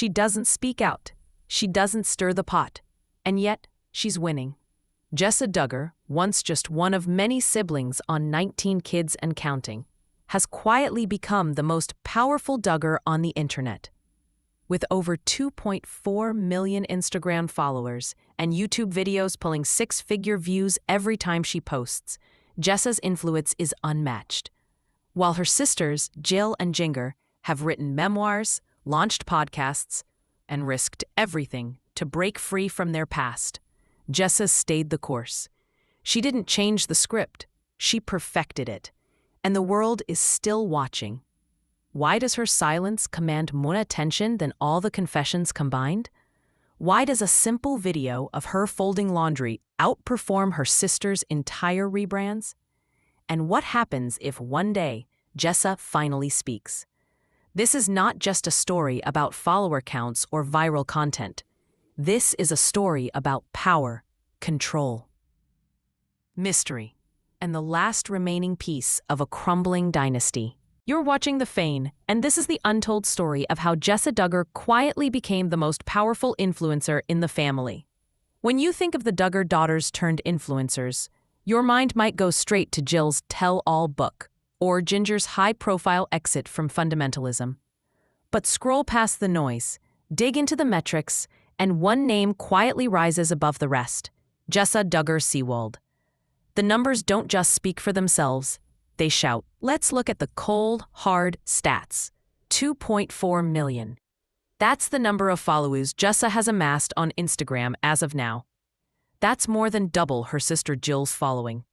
She doesn't speak out. She doesn't stir the pot. And yet, she's winning. Jessa Duggar, once just one of many siblings on 19 Kids and Counting, has quietly become the most powerful Duggar on the internet. With over 2.4 million Instagram followers and YouTube videos pulling six-figure views every time she posts, Jessa's influence is unmatched. While her sisters, Jill and Jinger, have written memoirs, launched podcasts, and risked everything to break free from their past, Jessa stayed the course. She didn't change the script, she perfected it. And the world is still watching. Why does her silence command more attention than all the confessions combined? Why does a simple video of her folding laundry outperform her sister's entire rebrands? And what happens if one day Jessa finally speaks? This is not just a story about follower counts or viral content. This is a story about power, control, mystery, and the last remaining piece of a crumbling dynasty. You're watching TheFame, and this is the untold story of how Jessa Duggar quietly became the most powerful influencer in the family. When you think of the Duggar daughters turned influencers, your mind might go straight to Jill's tell-all book, or Ginger's high-profile exit from fundamentalism. But scroll past the noise, dig into the metrics, and one name quietly rises above the rest: Jessa Duggar Seawald. The numbers don't just speak for themselves, they shout. Let's look at the cold, hard stats. 2.4 million. That's the number of followers Jessa has amassed on Instagram as of now. That's more than double her sister Jill's following.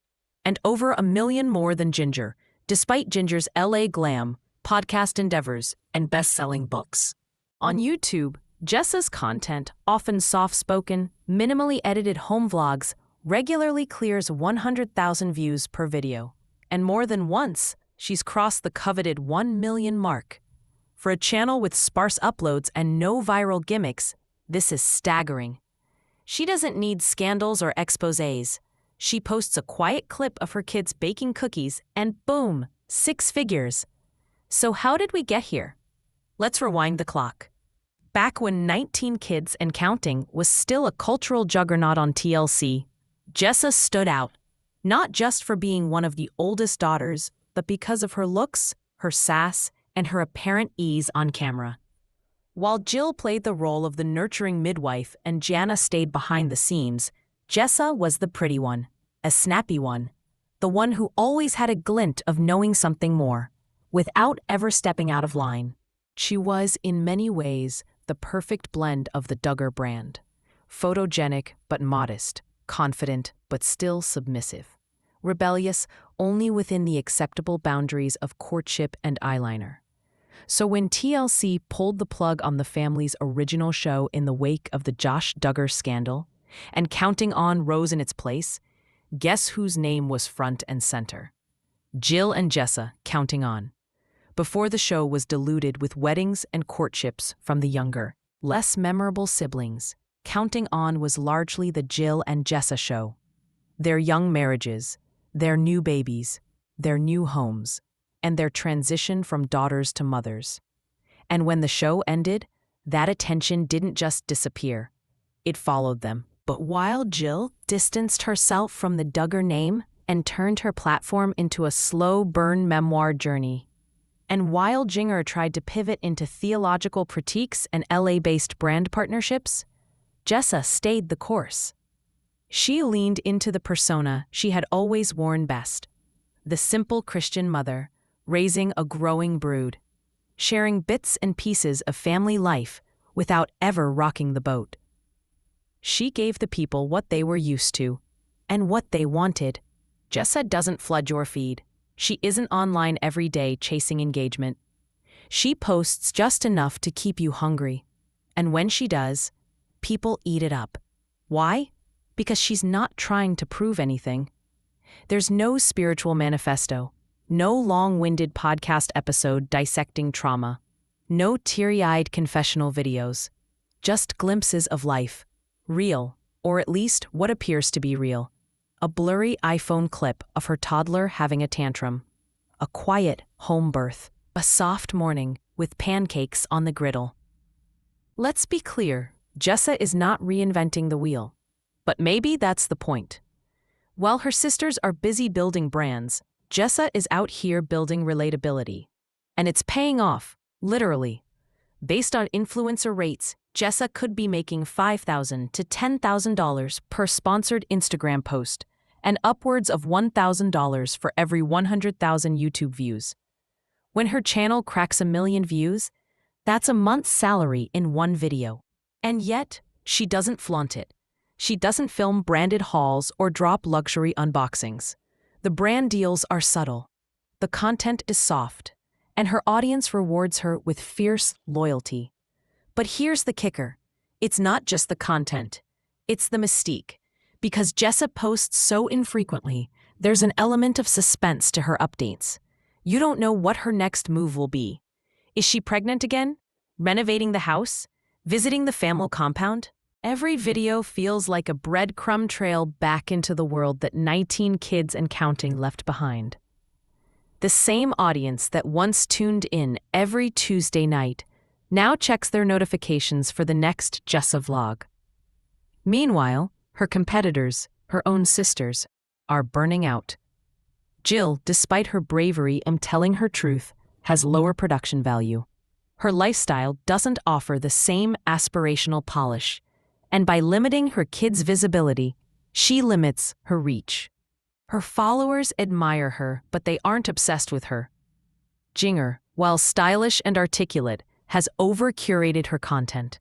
And over 1 million more than Jinger, despite Ginger's LA glam, podcast endeavors, and best-selling books. On YouTube, Jessa's content, often soft-spoken, minimally edited home vlogs, regularly clears 100,000 views per video. And more than once, she's crossed the coveted 1 million mark. For a channel with sparse uploads and no viral gimmicks, this is staggering. She doesn't need scandals or exposés. She posts a quiet clip of her kids baking cookies and boom, 6 figures. So how did we get here? Let's rewind the clock. Back when 19 Kids and Counting was still a cultural juggernaut on TLC, Jessa stood out, not just for being one of the oldest daughters, but because of her looks, her sass, and her apparent ease on camera. While Jill played the role of the nurturing midwife and Jana stayed behind the scenes, Jessa was the pretty one, a snappy one, the one who always had a glint of knowing something more, without ever stepping out of line. She was, in many ways, the perfect blend of the Duggar brand. Photogenic but modest, confident but still submissive, rebellious only within the acceptable boundaries of courtship and eyeliner. So when TLC pulled the plug on the family's original show in the wake of the Josh Duggar scandal, and Counting On rose in its place, guess whose name was front and center? Jill and Jessa Counting On. Before the show was diluted with weddings and courtships from the younger, less memorable siblings, Counting On was largely the Jill and Jessa show. Their young marriages, their new babies, their new homes, and their transition from daughters to mothers. And when the show ended, that attention didn't just disappear. It followed them. But while Jill distanced herself from the Duggar name and turned her platform into a slow-burn memoir journey, and while Jinger tried to pivot into theological critiques and LA-based brand partnerships, Jessa stayed the course. She leaned into the persona she had always worn best, the simple Christian mother, raising a growing brood, sharing bits and pieces of family life without ever rocking the boat. She gave the people what they were used to and what they wanted. Jessa doesn't flood your feed. She isn't online every day chasing engagement. She posts just enough to keep you hungry. And when she does, people eat it up. Why? Because she's not trying to prove anything. There's no spiritual manifesto, no long-winded podcast episode dissecting trauma, no teary-eyed confessional videos, just glimpses of life, real, or at least what appears to be real. A blurry iPhone clip of her toddler having a tantrum, a quiet home birth, a soft morning with pancakes on the griddle. Let's be clear, Jessa is not reinventing the wheel. But maybe that's the point. While her sisters are busy building brands, Jessa is out here building relatability. And it's paying off, literally. Based on influencer rates, Jessa could be making $5,000 to $10,000 per sponsored Instagram post, and upwards of $1,000 for every 100,000 YouTube views. When her channel cracks 1 million views, that's a month's salary in one video. And yet, she doesn't flaunt it. She doesn't film branded hauls or drop luxury unboxings. The brand deals are subtle. The content is soft, and her audience rewards her with fierce loyalty. But here's the kicker. It's not just the content. It's the mystique. Because Jessa posts so infrequently, there's an element of suspense to her updates. You don't know what her next move will be. Is she pregnant again? Renovating the house? Visiting the family compound? Every video feels like a breadcrumb trail back into the world that 19 kids and counting left behind. The same audience that once tuned in every Tuesday night now checks their notifications for the next Jessa vlog. Meanwhile, her competitors, her own sisters, are burning out. Jill, despite her bravery in telling her truth, has lower production value. Her lifestyle doesn't offer the same aspirational polish, and by limiting her kids' visibility, she limits her reach. Her followers admire her, but they aren't obsessed with her. Jinger, while stylish and articulate, has over-curated her content.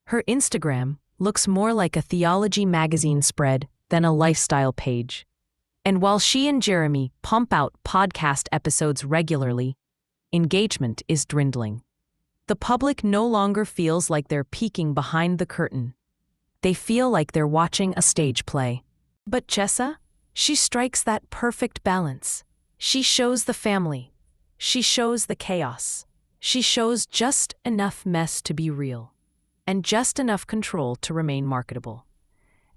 Her Instagram looks more like a theology magazine spread than a lifestyle page. And while she and Jeremy pump out podcast episodes regularly, engagement is dwindling. The public no longer feels like they're peeking behind the curtain. They feel like they're watching a stage play. But Jessa, she strikes that perfect balance. She shows the family. She shows the chaos. She shows just enough mess to be real, and just enough control to remain marketable.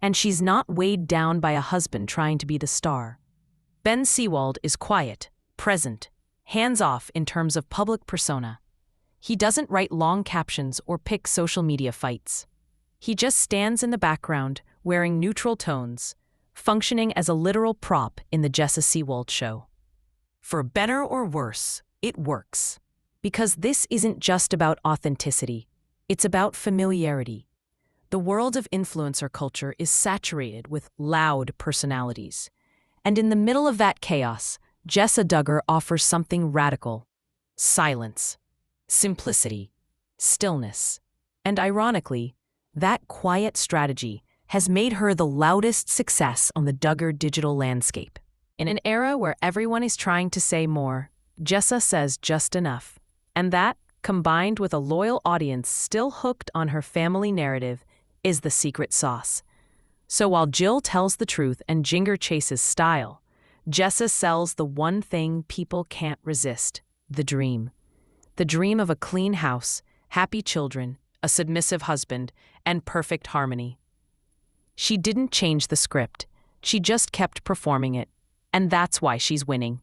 And she's not weighed down by a husband trying to be the star. Ben Seawald is quiet, present, hands-off in terms of public persona. He doesn't write long captions or pick social media fights. He just stands in the background, wearing neutral tones, functioning as a literal prop in the Jessa Seawald show. For better or worse, it works. Because this isn't just about authenticity, it's about familiarity. The world of influencer culture is saturated with loud personalities. And in the middle of that chaos, Jessa Duggar offers something radical: silence, simplicity, stillness. And ironically, that quiet strategy has made her the loudest success on the Duggar digital landscape. In an era where everyone is trying to say more, Jessa says just enough. And that, combined with a loyal audience still hooked on her family narrative, is the secret sauce. So while Jill tells the truth and Jinger chases style, Jessa sells the one thing people can't resist: the dream. The dream of a clean house, happy children, a submissive husband, and perfect harmony. She didn't change the script. She just kept performing it. And that's why she's winning.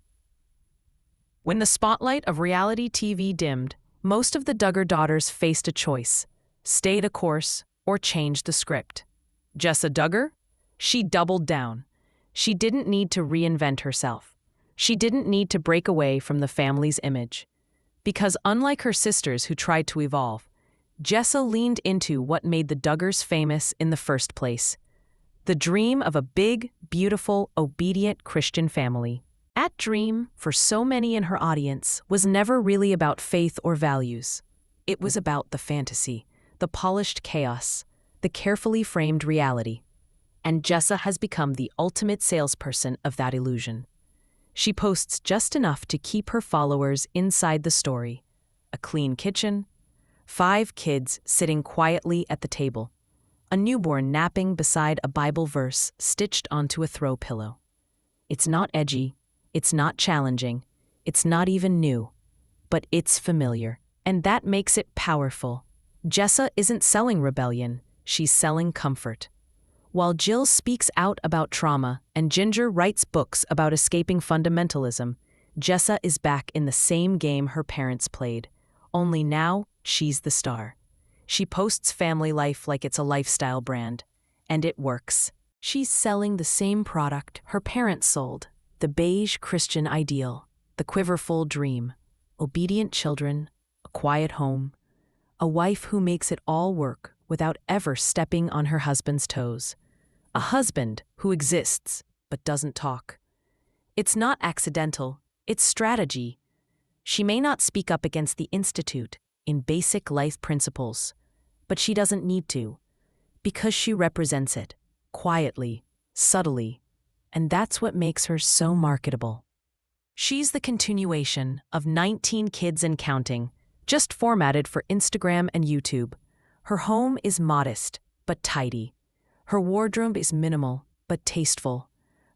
When the spotlight of reality TV dimmed, most of the Duggar daughters faced a choice: stay the course or change the script. Jessa Duggar? She doubled down. She didn't need to reinvent herself. She didn't need to break away from the family's image. Because unlike her sisters who tried to evolve, Jessa leaned into what made the Duggars famous in the first place: the dream of a big, beautiful, obedient Christian family. That dream, for so many in her audience, was never really about faith or values. It was about the fantasy, the polished chaos, the carefully framed reality. And Jessa has become the ultimate salesperson of that illusion. She posts just enough to keep her followers inside the story: a clean kitchen, 5 kids sitting quietly at the table, a newborn napping beside a Bible verse stitched onto a throw pillow. It's not edgy, it's not challenging, it's not even new, but it's familiar, and that makes it powerful. Jessa isn't selling rebellion, she's selling comfort. While Jill speaks out about trauma and Jinger writes books about escaping fundamentalism, Jessa is back in the same game her parents played, only now she's the star. She posts family life like it's a lifestyle brand, and it works. She's selling the same product her parents sold, the beige Christian ideal, the quiverful dream, obedient children, a quiet home, a wife who makes it all work without ever stepping on her husband's toes, a husband who exists but doesn't talk. It's not accidental, it's strategy. She may not speak up against the Institute in basic life principles, but she doesn't need to, because she represents it, quietly, subtly, and that's what makes her so marketable. She's the continuation of 19 Kids and Counting, just formatted for Instagram and YouTube. Her home is modest, but tidy. Her wardrobe is minimal, but tasteful.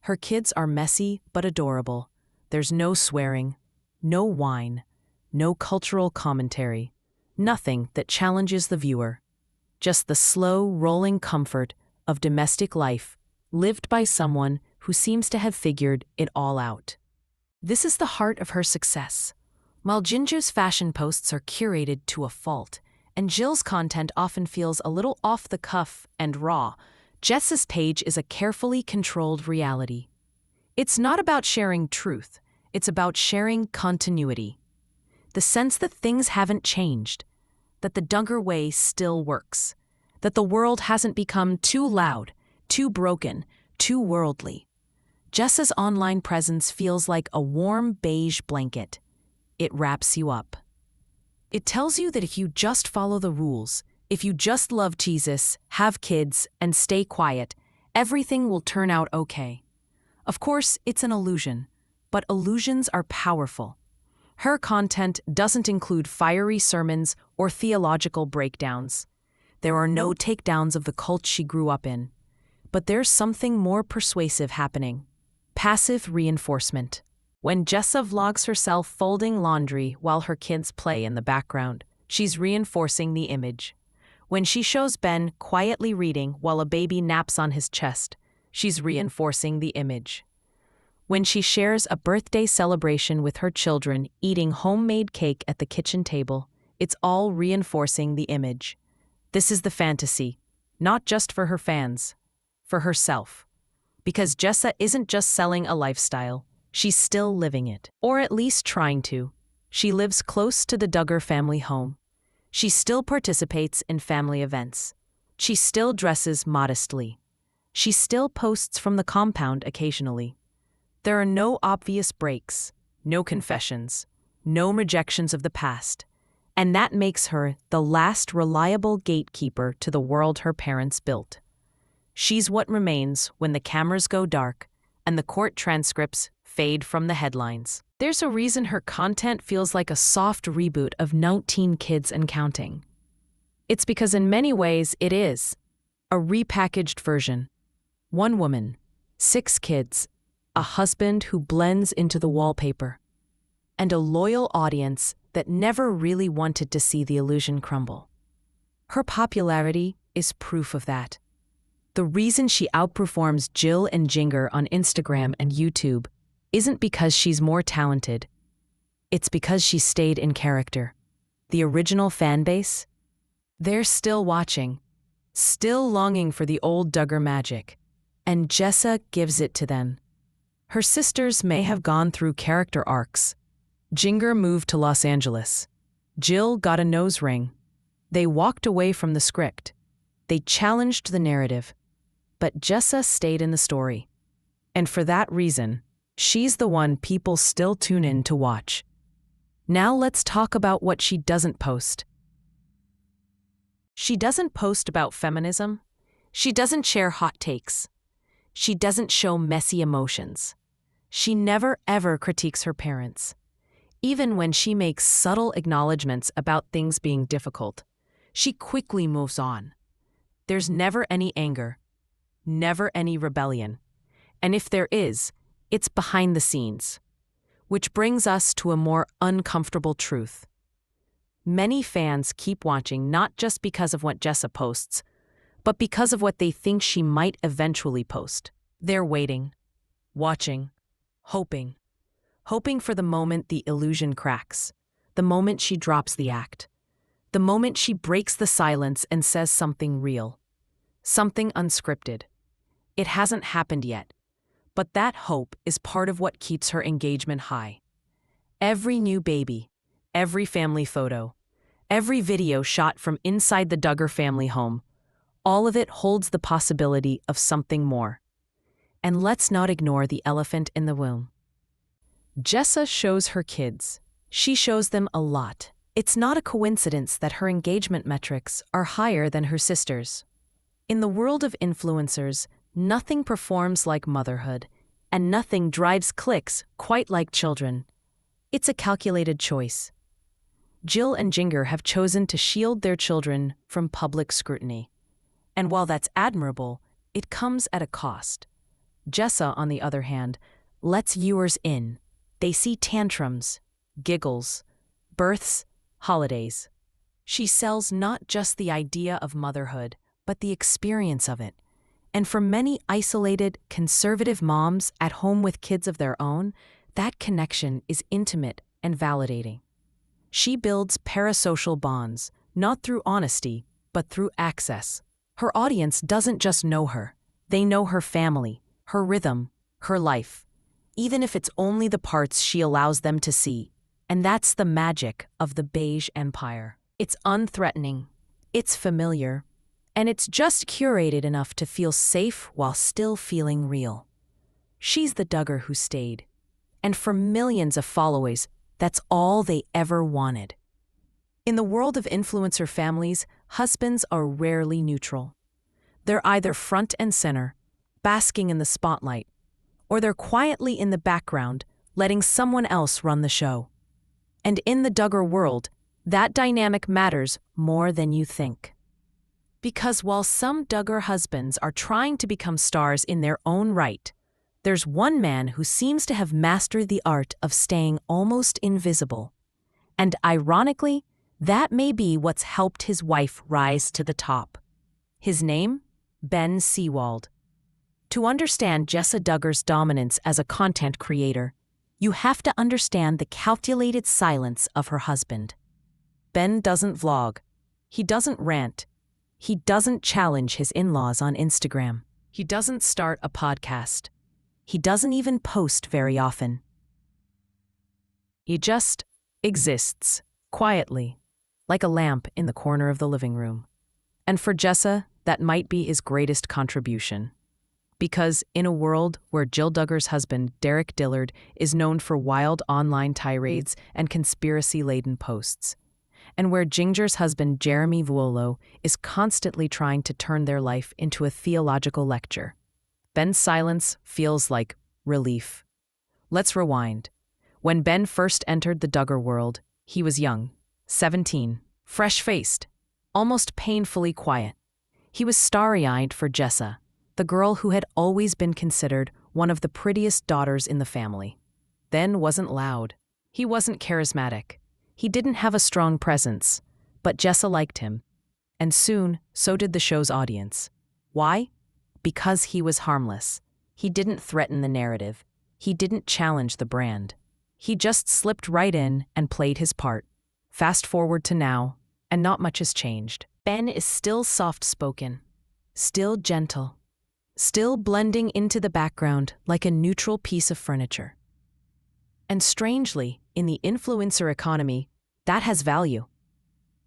Her kids are messy, but adorable. There's no swearing, no whine, no cultural commentary, nothing that challenges the viewer. Just the slow, rolling comfort of domestic life, lived by someone who seems to have figured it all out. This is the heart of her success. While Ginger's fashion posts are curated to a fault, and Jill's content often feels a little off the cuff and raw, Jessa's page is a carefully controlled reality. It's not about sharing truth, it's about sharing continuity. The sense that things haven't changed, that the Duggar way still works, that the world hasn't become too loud, too broken, too worldly. Jessa's online presence feels like a warm beige blanket. It wraps you up. It tells you that if you just follow the rules, if you just love Jesus, have kids, and stay quiet, everything will turn out okay. Of course, it's an illusion, but illusions are powerful. Her content doesn't include fiery sermons or theological breakdowns. There are no takedowns of the cult she grew up in. But there's something more persuasive happening. Passive reinforcement. When Jessa vlogs herself folding laundry while her kids play in the background, she's reinforcing the image. When she shows Ben quietly reading while a baby naps on his chest, she's reinforcing the image. When she shares a birthday celebration with her children eating homemade cake at the kitchen table, it's all reinforcing the image. This is the fantasy, not just for her fans, for herself. Because Jessa isn't just selling a lifestyle, she's still living it. Or at least trying to. She lives close to the Duggar family home. She still participates in family events. She still dresses modestly. She still posts from the compound occasionally. There are no obvious breaks, no confessions, no rejections of the past, and that makes her the last reliable gatekeeper to the world her parents built. She's what remains when the cameras go dark and the court transcripts fade from the headlines. There's a reason her content feels like a soft reboot of 19 Kids and Counting. It's because in many ways it is a repackaged version. One woman, 6 kids, a husband who blends into the wallpaper, and a loyal audience that never really wanted to see the illusion crumble. Her popularity is proof of that. The reason she outperforms Jill and Jinger on Instagram and YouTube isn't because she's more talented. It's because she stayed in character. The original fanbase? They're still watching, still longing for the old Duggar magic, and Jessa gives it to them. Her sisters may have gone through character arcs. Jinger moved to Los Angeles. Jill got a nose ring. They walked away from the script. They challenged the narrative. But Jessa stayed in the story. And for that reason, she's the one people still tune in to watch. Now let's talk about what she doesn't post. She doesn't post about feminism. She doesn't share hot takes. She doesn't show messy emotions. She never ever critiques her parents. Even when she makes subtle acknowledgments about things being difficult, she quickly moves on. There's never any anger, never any rebellion. And if there is, it's behind the scenes. Which brings us to a more uncomfortable truth. Many fans keep watching not just because of what Jessa posts, but because of what they think she might eventually post. They're waiting, watching, hoping for the moment the illusion cracks, the moment she drops the act, The moment she breaks the silence and says something real, something unscripted. It hasn't happened yet, but that hope is part of what keeps her engagement high. Every new baby, every family photo, every video shot from inside the Duggar family home, all of it holds the possibility of something more. And let's not ignore the elephant in the room. Jessa shows her kids. She shows them a lot. It's not a coincidence that her engagement metrics are higher than her sister's. In the world of influencers, nothing performs like motherhood, and nothing drives clicks quite like children. It's a calculated choice. Jill and Jinger have chosen to shield their children from public scrutiny. And while that's admirable, it comes at a cost. Jessa, on the other hand, lets viewers in. They see tantrums, giggles, births, holidays. She sells not just the idea of motherhood, but the experience of it. And for many isolated, conservative moms at home with kids of their own, that connection is intimate and validating. She builds parasocial bonds, not through honesty, but through access. Her audience doesn't just know her. They know her family, her rhythm, her life, even if it's only the parts she allows them to see. And that's the magic of the beige empire. It's unthreatening, it's familiar, and it's just curated enough to feel safe while still feeling real. She's the Duggar who stayed. And for millions of followers, that's all they ever wanted. In the world of influencer families, husbands are rarely neutral. They're either front and center, basking in the spotlight, or they're quietly in the background, letting someone else run the show. And in the Duggar world, that dynamic matters more than you think. Because while some Duggar husbands are trying to become stars in their own right, there's one man who seems to have mastered the art of staying almost invisible. And ironically, that may be what's helped his wife rise to the top. His name? Ben Seawald. To understand Jessa Duggar's dominance as a content creator, you have to understand the calculated silence of her husband. Ben doesn't vlog. He doesn't rant. He doesn't challenge his in-laws on Instagram. He doesn't start a podcast. He doesn't even post very often. He just exists, quietly, like a lamp in the corner of the living room. And for Jessa, that might be his greatest contribution. Because in a world where Jill Duggar's husband, Dillard, is known for wild online tirades and conspiracy-laden posts, and where Jinger's husband, Jeremy Vuolo, is constantly trying to turn their life into a theological lecture, Ben's silence feels like relief. Let's rewind. When Ben first entered the Duggar world, he was young, 17, fresh-faced, almost painfully quiet. He was starry-eyed for Jessa, the girl who had always been considered one of the prettiest daughters in the family. Ben wasn't loud. He wasn't charismatic. He didn't have a strong presence, but Jessa liked him. And soon, so did the show's audience. Why? Because he was harmless. He didn't threaten the narrative. He didn't challenge the brand. He just slipped right in and played his part. Fast forward to now, and not much has changed. Ben is still soft-spoken, still gentle, still blending into the background like a neutral piece of furniture. And strangely, in the influencer economy, that has value.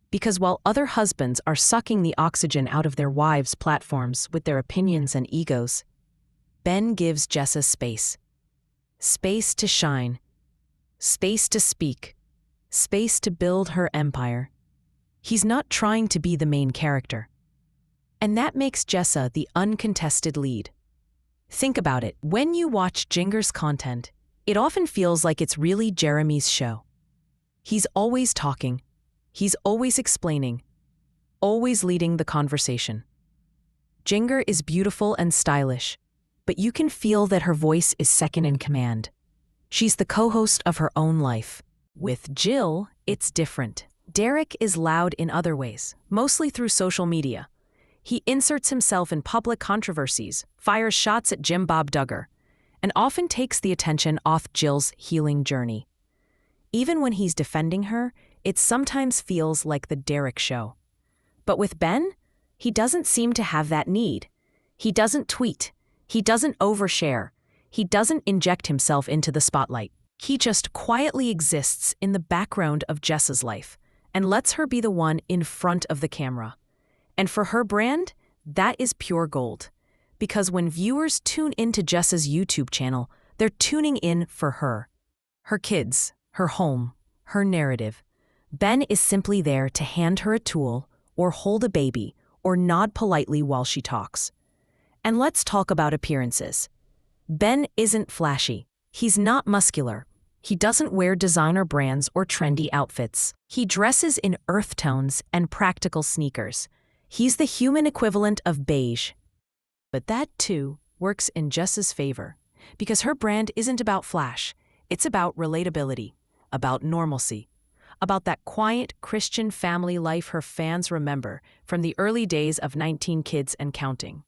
Because while other husbands are sucking the oxygen out of their wives' platforms with their opinions and egos, Ben gives Jessa space. Space to shine. Space to speak. Space to build her empire. He's not trying to be the main character. And that makes Jessa the uncontested lead. Think about it. When you watch Jinger's content, it often feels like it's really Jeremy's show. He's always talking. He's always explaining. Always leading the conversation. Jinger is beautiful and stylish, but you can feel that her voice is second in command. She's the co-host of her own life. With Jill, it's different. Derek is loud in other ways, mostly through social media. He inserts himself in public controversies, fires shots at Jim Bob Duggar, and often takes the attention off Jill's healing journey. Even when he's defending her, It sometimes feels like the Derek show. But with Ben, he doesn't seem to have that need. He doesn't tweet. He doesn't overshare. He doesn't inject himself into the spotlight. He just quietly exists in the background of Jessa's life and lets her be the one in front of the camera. And for her brand, that is pure gold. Because when viewers tune into Jessa's YouTube channel, they're tuning in for her. Her kids, her home, her narrative. Ben is simply there to hand her a tool, or hold a baby, or nod politely while she talks. And let's talk about appearances. Ben isn't flashy. He's not muscular. He doesn't wear designer brands or trendy outfits. He dresses in earth tones and practical sneakers. He's the human equivalent of beige. But that, too, works in Jessa's favor, because her brand isn't about flash. It's about relatability, about normalcy, about that quiet Christian family life her fans remember from the early days of 19 Kids and Counting.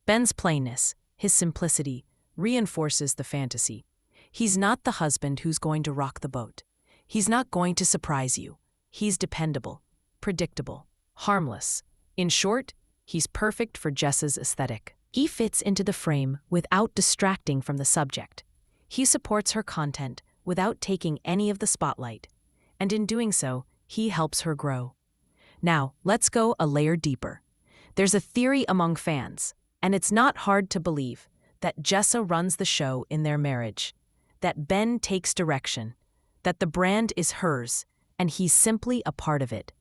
Ben's plainness, his simplicity, reinforces the fantasy. He's not the husband who's going to rock the boat. He's not going to surprise you. He's dependable, predictable, harmless. In short, he's perfect for Jessa's aesthetic. He fits into the frame without distracting from the subject. He supports her content without taking any of the spotlight. And in doing so, he helps her grow. Now, let's go a layer deeper. There's a theory among fans, and it's not hard to believe, that Jessa runs the show in their marriage, that Ben takes direction, that the brand is hers, and he's simply a part of it.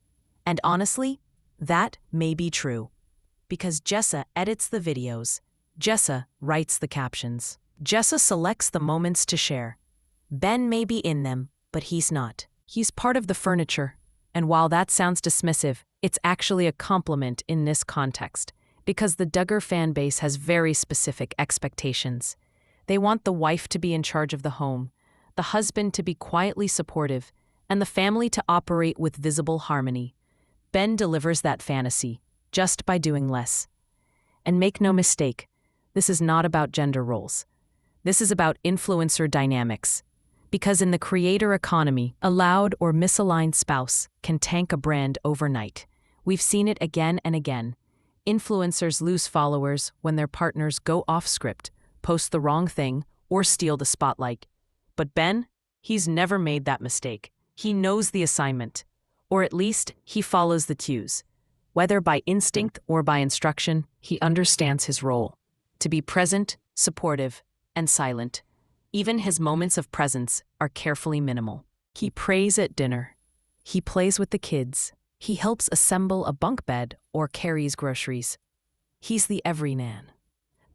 And honestly, that may be true. Because Jessa edits the videos, Jessa writes the captions, Jessa selects the moments to share. Ben may be in them, but he's not. He's part of the furniture. And while that sounds dismissive, it's actually a compliment in this context, because the Duggar fan base has very specific expectations. They want the wife to be in charge of the home, the husband to be quietly supportive, and the family to operate with visible harmony. Ben delivers that fantasy, just by doing less. And make no mistake, this is not about gender roles. This is about influencer dynamics. Because in the creator economy, a loud or misaligned spouse can tank a brand overnight. We've seen it again and again. Influencers lose followers when their partners go off script, post the wrong thing, or steal the spotlight. But Ben, he's never made that mistake. He knows the assignment, or at least he follows the cues. Whether by instinct or by instruction, he understands his role. To be present, supportive, and silent. Even his moments of presence are carefully minimal. He prays at dinner. He plays with the kids. He helps assemble a bunk bed or carries groceries. He's the everyman.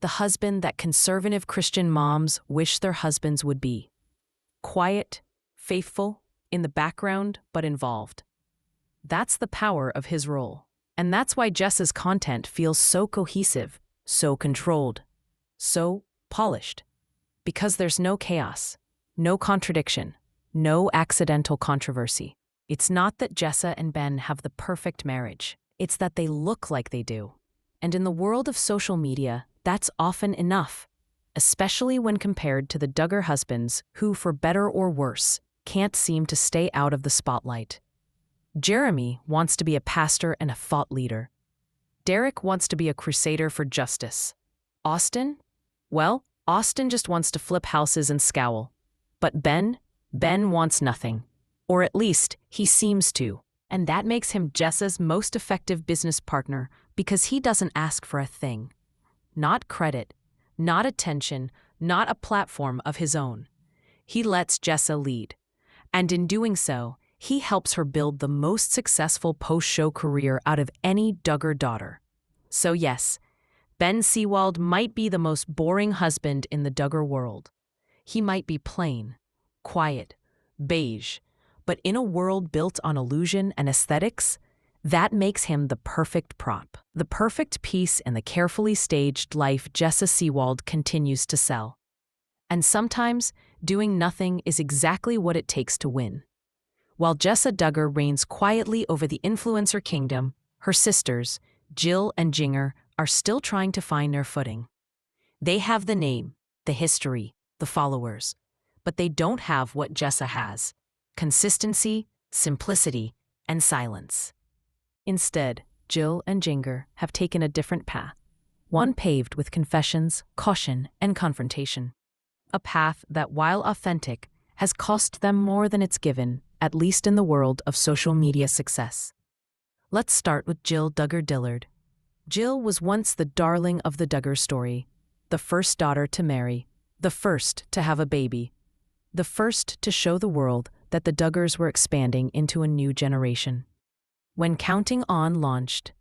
The husband that conservative Christian moms wish their husbands would be. Quiet, faithful, in the background, but involved. That's the power of his role. And that's why Jessa's content feels so cohesive, so controlled, so polished. Because there's no chaos, no contradiction, no accidental controversy. It's not that Jessa and Ben have the perfect marriage. It's that they look like they do. And in the world of social media, that's often enough, especially when compared to the Duggar husbands who, for better or worse, can't seem to stay out of the spotlight. Jeremy wants to be a pastor and a thought leader. Derek wants to be a crusader for justice. Austin? Well, Austin just wants to flip houses and scowl. But Ben wants nothing. Or at least, he seems to. And that makes him Jessa's most effective business partner because he doesn't ask for a thing. Not credit, not attention, not a platform of his own. He lets Jessa lead. And in doing so, he helps her build the most successful post-show career out of any Duggar daughter. So yes, Ben Seawald might be the most boring husband in the Duggar world. He might be plain, quiet, beige, but in a world built on illusion and aesthetics, that makes him the perfect prop, the perfect piece in the carefully staged life Jessa Seawald continues to sell. And sometimes, doing nothing is exactly what it takes to win. While Jessa Duggar reigns quietly over the influencer kingdom, her sisters, Jill and Jinger, are still trying to find their footing. They have the name, the history, the followers, but they don't have what Jessa has: consistency, simplicity, and silence. Instead, Jill and Jinger have taken a different path, one paved with confessions, caution, and confrontation. A path that, while authentic, has cost them more than it's given, at least in the world of social media success. Let's start with Jill Duggar Dillard. Jill was once the darling of the Duggar story, the first daughter to marry, the first to have a baby, the first to show the world that the Duggars were expanding into a new generation. When Counting On launched,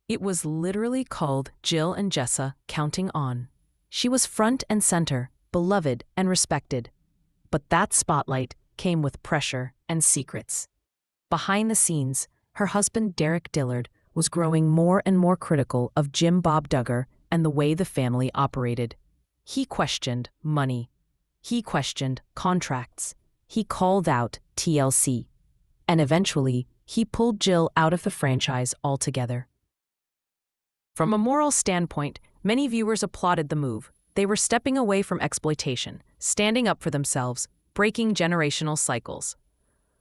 it was literally called Jill and Jessa Counting On. She was front and center, beloved and respected. But that spotlight came with pressure and secrets. Behind the scenes, her husband Derek Dillard was growing more and more critical of Jim Bob Duggar and the way the family operated. He questioned money. He questioned contracts. He called out TLC. And eventually, he pulled Jill out of the franchise altogether. From a moral standpoint, many viewers applauded the move. They were stepping away from exploitation, standing up for themselves, breaking generational cycles.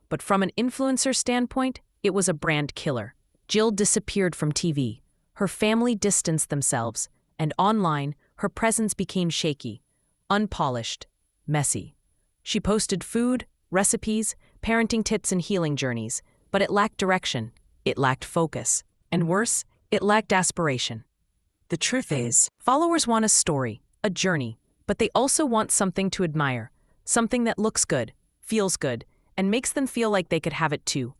But from an influencer standpoint, it was a brand killer. Jill disappeared from TV. Her family distanced themselves, and online, her presence became shaky, unpolished, messy. She posted food, recipes, parenting tips, and healing journeys, but it lacked direction, it lacked focus, and worse, it lacked aspiration. The truth is, followers want a story, a journey, but they also want something to admire, something that looks good, feels good, and makes them feel like they could have it too.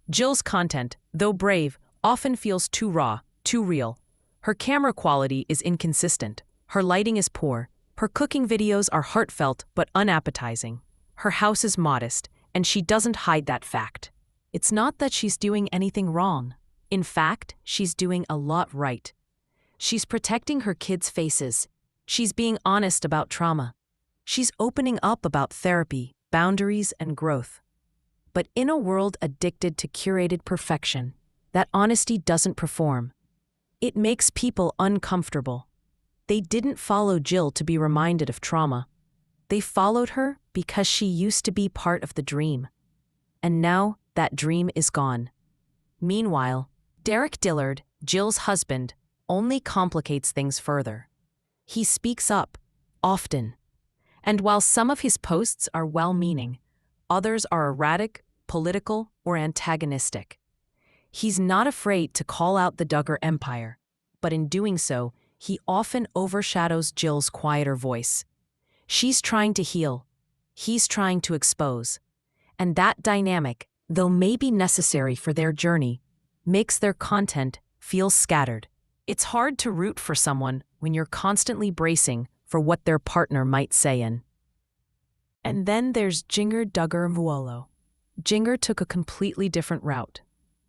Jill's content, though brave, often feels too raw, too real. Her camera quality is inconsistent, her lighting is poor, her cooking videos are heartfelt but unappetizing. Her house is modest, and she doesn't hide that fact. It's not that she's doing anything wrong. In fact, she's doing a lot right. She's protecting her kids' faces. She's being honest about trauma. She's opening up about therapy, boundaries, and growth. But in a world addicted to curated perfection, that honesty doesn't perform. It makes people uncomfortable. They didn't follow Jill to be reminded of trauma. They followed her because she used to be part of the dream. And now that dream is gone. Meanwhile, Derek Dillard, Jill's husband, only complicates things further. He speaks up, often. And while some of his posts are well-meaning, others are erratic, political, or antagonistic. He's not afraid to call out the Duggar empire, but in doing so, he often overshadows Jill's quieter voice. She's trying to heal. He's trying to expose. And that dynamic, though maybe necessary for their journey, makes their content feel scattered. It's hard to root for someone when you're constantly bracing for what their partner might say in. And then there's Jinger Duggar Vuolo. Jinger took a completely different route.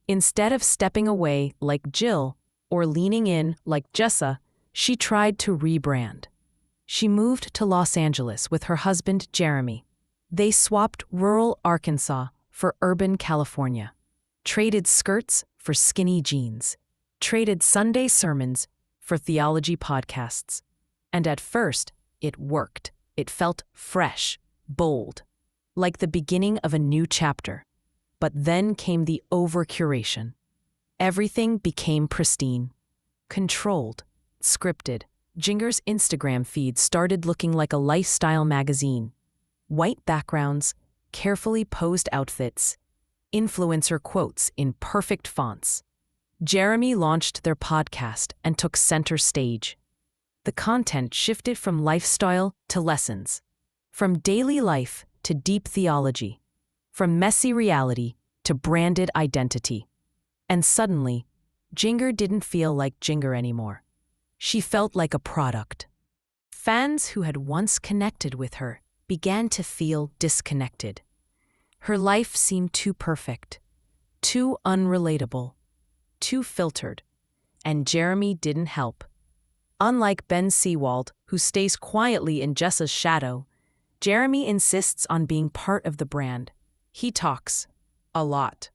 Instead of stepping away like Jill or leaning in like Jessa, she tried to rebrand. She moved to Los Angeles with her husband Jeremy. They swapped rural Arkansas for urban California, traded skirts for skinny jeans, traded Sunday sermons for theology podcasts. And at first, it worked. It felt fresh, bold, like the beginning of a new chapter. But then came the over-curation. Everything became pristine, controlled, scripted. Jinger's Instagram feed started looking like a lifestyle magazine. White backgrounds, carefully posed outfits, influencer quotes in perfect fonts. Jeremy launched their podcast and took center stage. The content shifted from lifestyle to lessons, from daily life to deep theology, from messy reality to branded identity. And suddenly, Jinger didn't feel like Jinger anymore. She felt like a product. Fans who had once connected with her began to feel disconnected. Her life seemed too perfect, too unrelatable, too filtered, and Jeremy didn't help. Unlike Ben Seawald, who stays quietly in Jessa's shadow, Jeremy insists on being part of the brand. He talks a lot.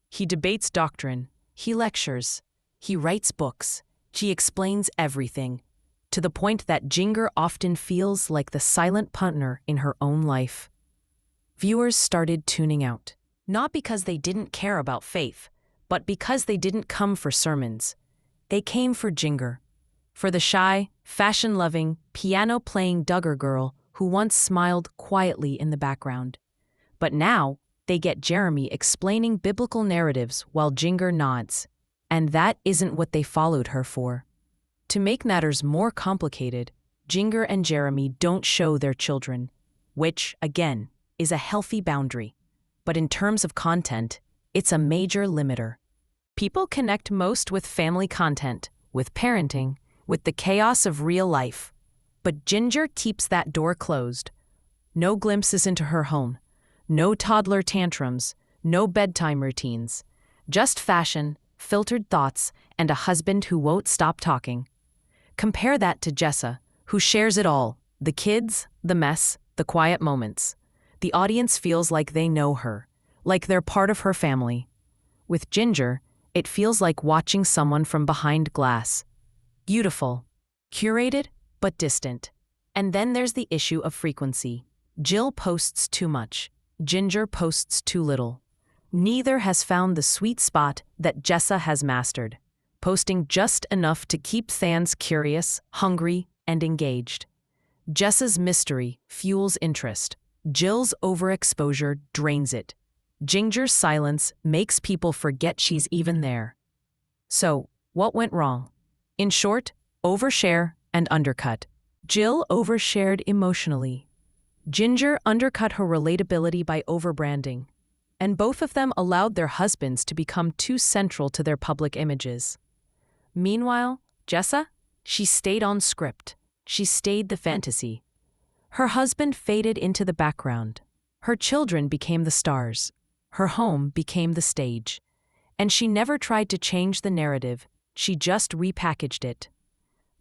He debates doctrine. He lectures. He writes books. He explains everything, to the point that Jinger often feels like the silent partner in her own life. Viewers started tuning out. Not because they didn't care about faith, but because they didn't come for sermons. They came for Jinger, for the shy, fashion-loving, piano-playing Duggar girl who once smiled quietly in the background. But now, they get Jeremy explaining biblical narratives while Jinger nods. And that isn't what they followed her for. To make matters more complicated, Jinger and Jeremy don't show their children, which, again, is a healthy boundary. But in terms of content, it's a major limiter. People connect most with family content, with parenting, with the chaos of real life. But Jinger keeps that door closed. No glimpses into her home. No toddler tantrums, no bedtime routines, just fashion, filtered thoughts, and a husband who won't stop talking. Compare that to Jessa, who shares it all, the kids, the mess, the quiet moments. The audience feels like they know her, like they're part of her family. With Jinger, it feels like watching someone from behind glass. Beautiful, curated, but distant. And then there's the issue of frequency. Jill posts too much. Jinger posts too little. Neither has found the sweet spot that Jessa has mastered, posting just enough to keep fans curious, hungry, and engaged. Jessa's mystery fuels interest. Jill's overexposure drains it. Jinger's silence makes people forget she's even there. So, what went wrong? In short, overshare and undercut. Jill overshared emotionally. Jinger undercut her relatability by overbranding, and both of them allowed their husbands to become too central to their public images. Meanwhile, Jessa, she stayed on script. She stayed the fantasy. Her husband faded into the background. Her children became the stars. Her home became the stage. And she never tried to change the narrative, she just repackaged it.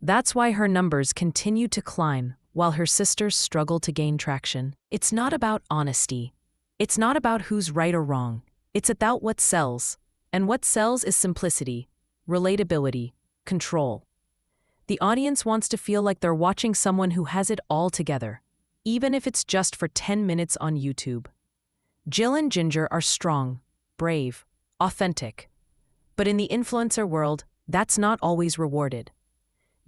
That's why her numbers continue to climb, while her sisters struggle to gain traction. It's not about honesty. It's not about who's right or wrong. It's about what sells. And what sells is simplicity, relatability, control. The audience wants to feel like they're watching someone who has it all together, even if it's just for 10 minutes on YouTube. Jill and Jinger are strong, brave, authentic. But in the influencer world, that's not always rewarded.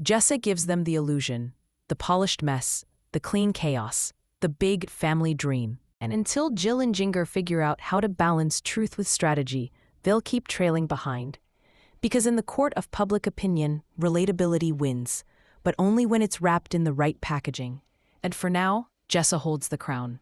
Jessa gives them the illusion, the polished mess, the clean chaos, the big family dream. And until Jill and Jinger figure out how to balance truth with strategy, they'll keep trailing behind. Because in the court of public opinion, relatability wins, but only when it's wrapped in the right packaging. And for now, Jessa holds the crown.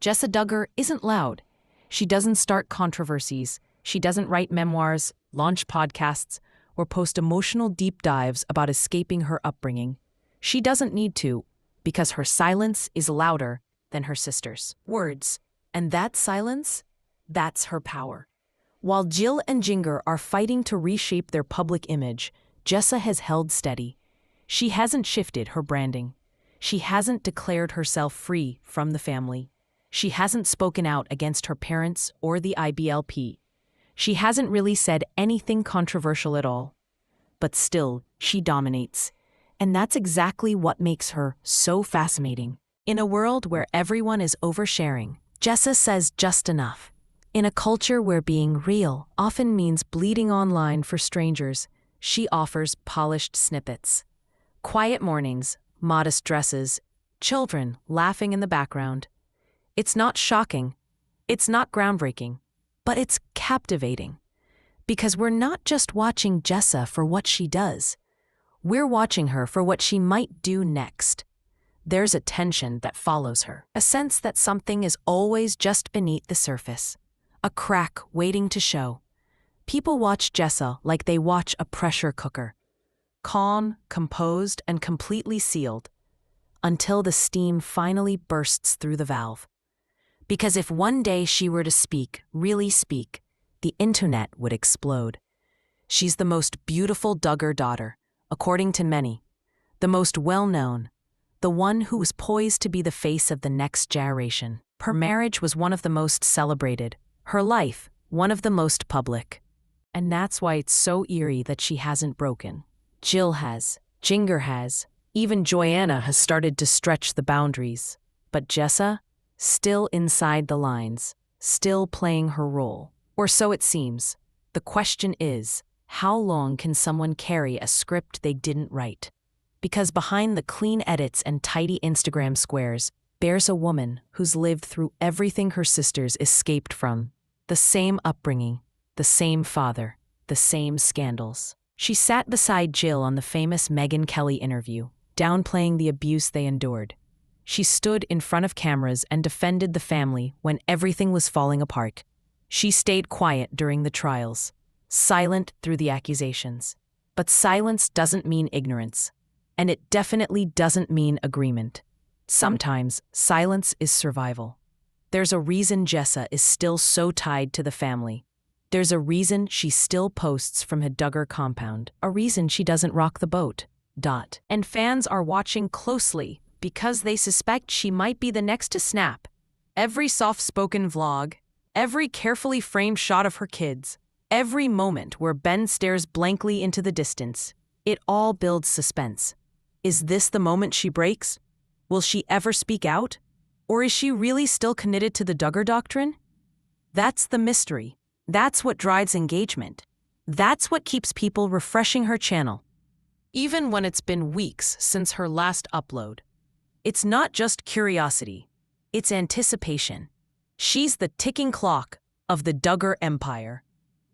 Jessa Duggar isn't loud. She doesn't start controversies. She doesn't write memoirs, launch podcasts, or post emotional deep dives about escaping her upbringing. She doesn't need to, because her silence is louder than her sisters' words. And that silence, that's her power. While Jill and Jinger are fighting to reshape their public image, Jessa has held steady. She hasn't shifted her branding. She hasn't declared herself free from the family. She hasn't spoken out against her parents or the IBLP. She hasn't really said anything controversial at all. But still, she dominates. And that's exactly what makes her so fascinating. In a world where everyone is oversharing, Jessa says just enough. In a culture where being real often means bleeding online for strangers, she offers polished snippets. Quiet mornings, modest dresses, children laughing in the background. It's not shocking. It's not groundbreaking. But it's captivating. Because we're not just watching Jessa for what she does. We're watching her for what she might do next. There's a tension that follows her, a sense that something is always just beneath the surface, a crack waiting to show. People watch Jessa like they watch a pressure cooker, calm, composed, and completely sealed, until the steam finally bursts through the valve. Because if one day she were to speak, really speak, the internet would explode. She's the most beautiful Duggar daughter, according to many, the most well-known, the one who was poised to be the face of the next generation. Her marriage was one of the most celebrated, her life one of the most public. And that's why it's so eerie that she hasn't broken. Jill has, Jinger has, even Joanna has started to stretch the boundaries. But Jessa, still inside the lines, still playing her role. Or so it seems. The question is, how long can someone carry a script they didn't write? Because behind the clean edits and tidy Instagram squares bears a woman who's lived through everything her sisters escaped from. The same upbringing, the same father, the same scandals. She sat beside Jill on the famous Megyn Kelly interview, downplaying the abuse they endured. She stood in front of cameras and defended the family when everything was falling apart. She stayed quiet during the trials, silent through the accusations. But silence doesn't mean ignorance, and it definitely doesn't mean agreement. Sometimes silence is survival. There's a reason Jessa is still so tied to the family. There's a reason she still posts from her Duggar compound, a reason she doesn't rock the boat. And fans are watching closely because they suspect she might be the next to snap. Every soft-spoken vlog, every carefully framed shot of her kids, every moment where Ben stares blankly into the distance, it all builds suspense. Is this the moment she breaks? Will she ever speak out? Or is she really still committed to the Duggar doctrine? That's the mystery. That's what drives engagement. That's what keeps people refreshing her channel. Even when it's been weeks since her last upload. It's not just curiosity, it's anticipation. She's the ticking clock of the Duggar empire.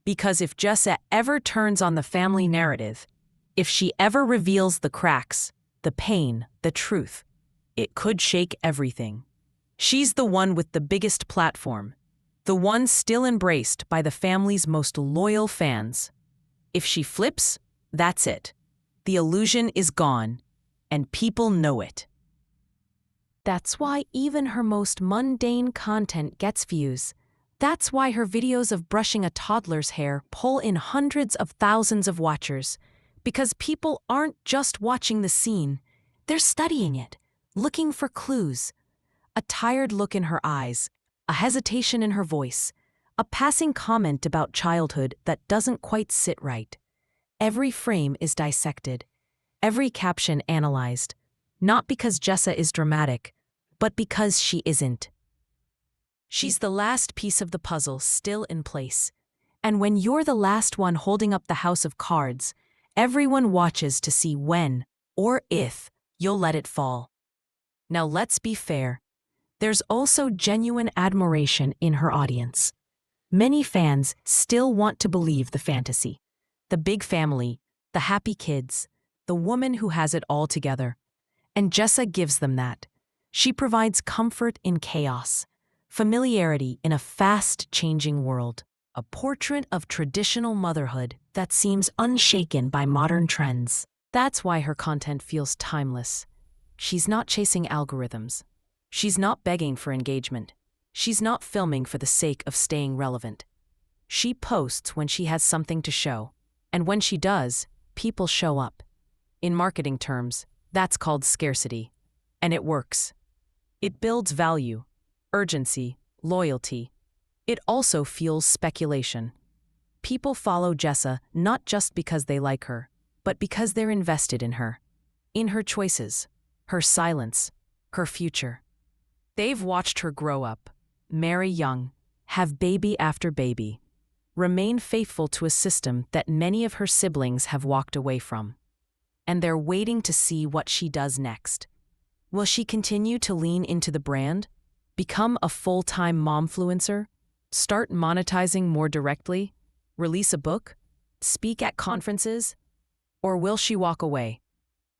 Because if Jessa ever turns on the family narrative, if she ever reveals the cracks, the pain, the truth, it could shake everything. She's the one with the biggest platform, the one still embraced by the family's most loyal fans. If she flips, that's it. The illusion is gone, and people know it. That's why even her most mundane content gets views. That's why her videos of brushing a toddler's hair pull in hundreds of thousands of watchers. Because people aren't just watching the scene, they're studying it, looking for clues. A tired look in her eyes, a hesitation in her voice, a passing comment about childhood that doesn't quite sit right. Every frame is dissected, every caption analyzed, not because Jessa is dramatic, but because she isn't. She's the last piece of the puzzle still in place. And when you're the last one holding up the house of cards, everyone watches to see when, or if, you'll let it fall. Now let's be fair. There's also genuine admiration in her audience. Many fans still want to believe the fantasy. The big family, the happy kids, the woman who has it all together. And Jessa gives them that. She provides comfort in chaos, familiarity in a fast-changing world, a portrait of traditional motherhood that seems unshaken by modern trends. That's why her content feels timeless. She's not chasing algorithms. She's not begging for engagement. She's not filming for the sake of staying relevant. She posts when she has something to show. And when she does, people show up. In marketing terms, that's called scarcity. And it works. It builds value, urgency, loyalty. It also fuels speculation. People follow Jessa not just because they like her, but because they're invested in her. In her choices, her silence, her future. They've watched her grow up, marry young, have baby after baby, remain faithful to a system that many of her siblings have walked away from. And they're waiting to see what she does next. Will she continue to lean into the brand, become a full-time momfluencer, start monetizing more directly, release a book, speak at conferences? Or will she walk away?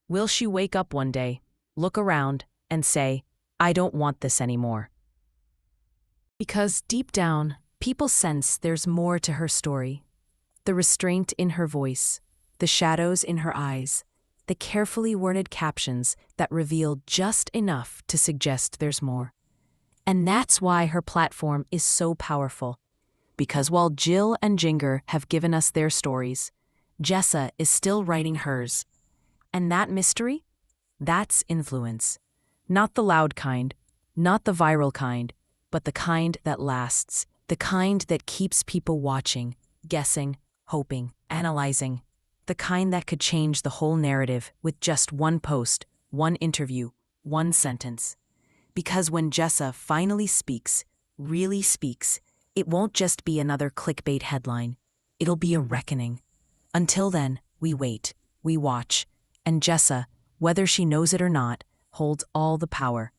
Will she wake up one day, look around, and say, I don't want this anymore? Because deep down, people sense there's more to her story. The restraint in her voice, the shadows in her eyes, the carefully worded captions that reveal just enough to suggest there's more. And that's why her platform is so powerful. Because while Jill and Jinger have given us their stories, Jessa is still writing hers. And that mystery? That's influence. Not the loud kind, not the viral kind, but the kind that lasts, the kind that keeps people watching, guessing, hoping, analyzing, the kind that could change the whole narrative with just one post, one interview, one sentence. Because when Jessa finally speaks, really speaks, it won't just be another clickbait headline. It'll be a reckoning. Until then, we wait, we watch, and Jessa, whether she knows it or not, holds all the power.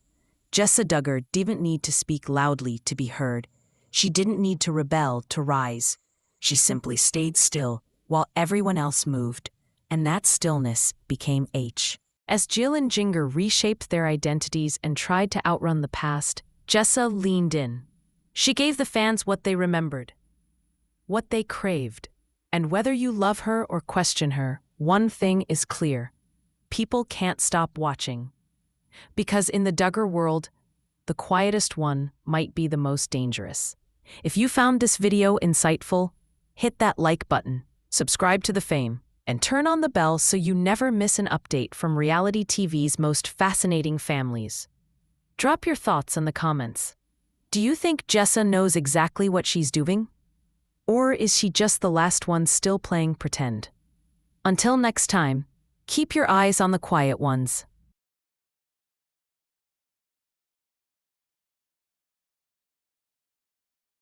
Jessa Duggar didn't need to speak loudly to be heard. She didn't need to rebel to rise. She simply stayed still while everyone else moved, and that stillness became H. As Jill and Jinger reshaped their identities and tried to outrun the past, Jessa leaned in. She gave the fans what they remembered, what they craved. And whether you love her or question her, one thing is clear. People can't stop watching. Because in the Duggar world, the quietest one might be the most dangerous. If you found this video insightful, hit that like button, subscribe to TheFame, and turn on the bell so you never miss an update from reality TV's most fascinating families. Drop your thoughts in the comments. Do you think Jessa knows exactly what she's doing? Or is she just the last one still playing pretend? Until next time, keep your eyes on the quiet ones.